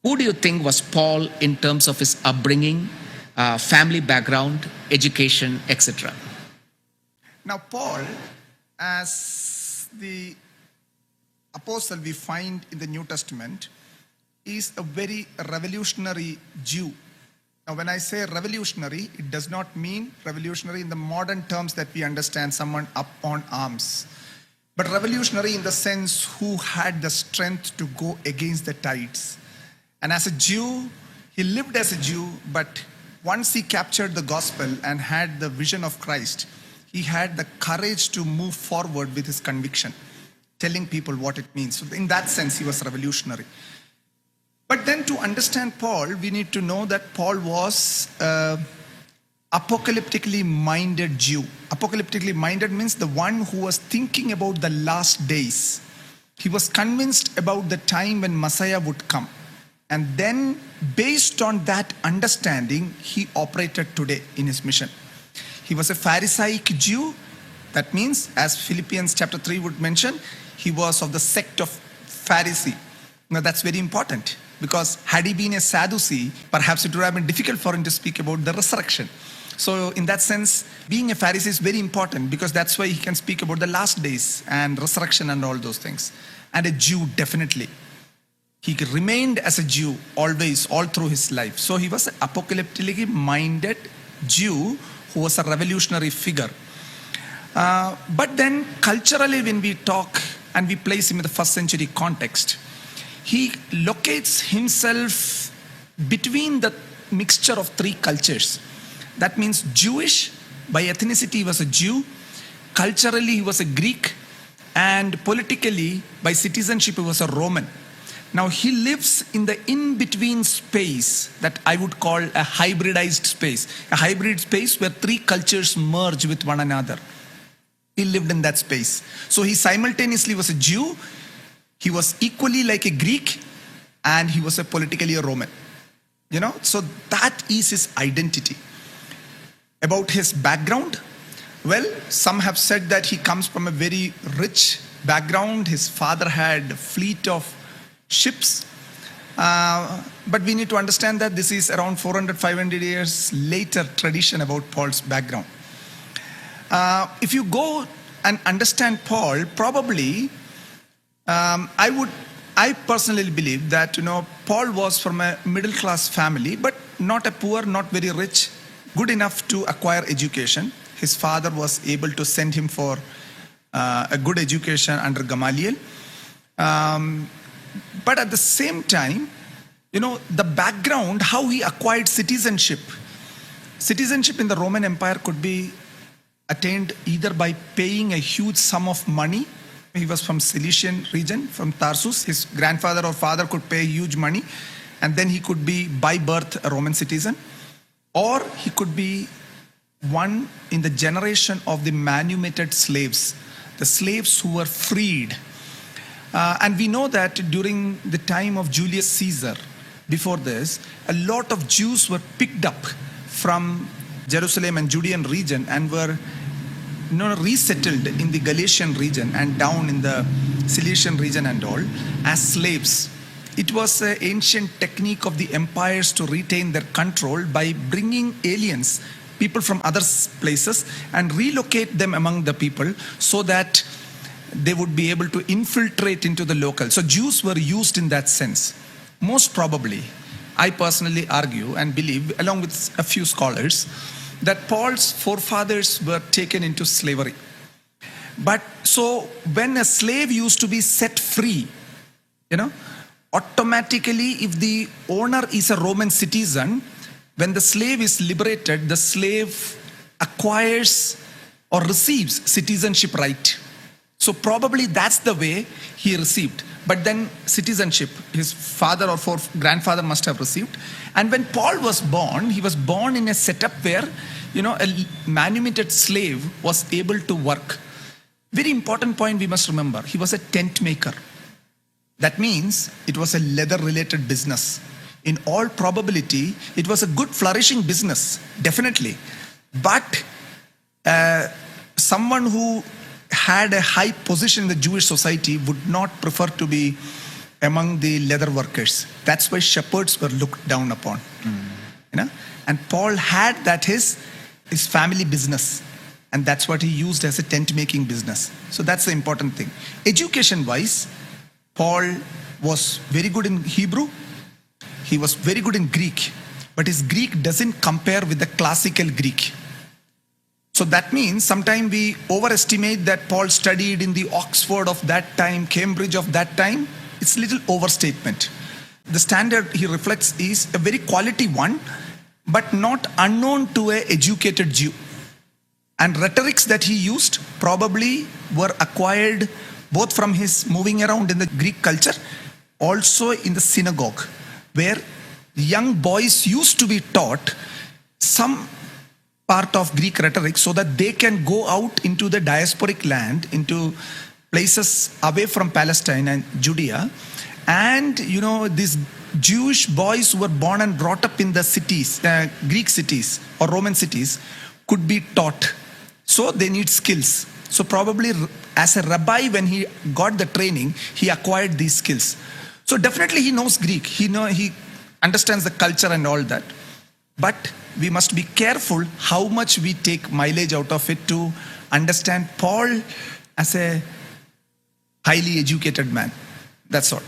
Who do you think was Paul in terms of his upbringing, family background, education, etc.? Now, Paul, as the apostle we find in the New Testament, is a very revolutionary Jew. Now, when I say revolutionary, it does not mean revolutionary in the modern terms that we understand, someone up on arms. But revolutionary in the sense who had the strength to go against the tides. And as a Jew, he lived as a Jew, but once he captured the gospel and had the vision of Christ, he had the courage to move forward with his conviction, telling people what it means. So in that sense, he was revolutionary. But then to understand Paul, we need to know that Paul was an apocalyptically minded Jew. Apocalyptically minded means the one who was thinking about the last days. He was convinced about the time when Messiah would come. And then based on that understanding, he operated today in his mission. He was a Pharisaic Jew. That means, as Philippians chapter 3 would mention, he was of the sect of Pharisee. Now that's very important, because had he been a Sadducee, perhaps it would have been difficult for him to speak about the resurrection. So in that sense, being a Pharisee is very important, because that's why he can speak about the last days and resurrection and all those things. And a Jew, definitely. He remained as a Jew always, all through his life. So he was an apocalyptically minded Jew who was a revolutionary figure. But then culturally, when we talk and we place him in the first century context, he locates himself between the mixture of three cultures. That means Jewish, by ethnicity he was a Jew, culturally he was a Greek, and politically by citizenship he was a Roman. Now he lives in the in-between space that I would call a hybridized space. A hybrid space where three cultures merge with one another. He lived in that space. So he simultaneously was a Jew, he was equally like a Greek, and he was politically a Roman. So that is his identity. About his background, well, some have said that he comes from a very rich background. His father had a fleet of ships, but we need to understand that this is around 400-500 years later tradition about Paul's background. If you go and understand Paul, probably I personally believe that Paul was from a middle class family, but not a poor, not very rich, good enough to acquire education. His father was able to send him for a good education under Gamaliel. But at the same time, the background, how he acquired citizenship. Citizenship in the Roman Empire could be attained either by paying a huge sum of money. He was from Cilician region, from Tarsus. His grandfather or father could pay huge money, and then he could be by birth a Roman citizen. Or he could be one in the generation of the manumitted slaves, the slaves who were freed. And we know that during the time of Julius Caesar, before this, a lot of Jews were picked up from Jerusalem and Judean region and were resettled in the Galatian region and down in the Cilician region and all as slaves. It was an ancient technique of the empires to retain their control by bringing aliens, people from other places, and relocate them among the people so that they would be able to infiltrate into the local. So Jews were used in that sense. Most probably, I personally argue and believe, along with a few scholars, that Paul's forefathers were taken into slavery. But so when a slave used to be set free, automatically if the owner is a Roman citizen, when the slave is liberated, the slave acquires or receives citizenship right. So probably that's the way he received. But then citizenship, his father or grandfather must have received. And when Paul was born, he was born in a setup where, a manumitted slave was able to work. Very important point we must remember. He was a tent maker. That means it was a leather-related business. In all probability, it was a good flourishing business, definitely. But someone who had a high position in the Jewish society would not prefer to be among the leather workers. That's why shepherds were looked down upon. And Paul had that his family business, and that's what he used as a tent making business. So that's the important thing. Education wise, Paul was very good in Hebrew, he was very good in Greek, but his Greek doesn't compare with the classical Greek. So that means sometimes we overestimate that Paul studied in the Oxford of that time, Cambridge of that time. It's a little overstatement. The standard he reflects is a very quality one, but not unknown to an educated Jew. And rhetorics that he used probably were acquired both from his moving around in the Greek culture, also in the synagogue, where young boys used to be taught some part of Greek rhetoric so that they can go out into the diasporic land, into places away from Palestine and Judea. And these Jewish boys who were born and brought up in the cities, Greek cities or Roman cities, could be taught. So they need skills. So probably as a rabbi, when he got the training, he acquired these skills. So definitely he knows Greek. He understands the culture and all that. But we must be careful how much we take mileage out of it to understand Paul as a highly educated man. That's all.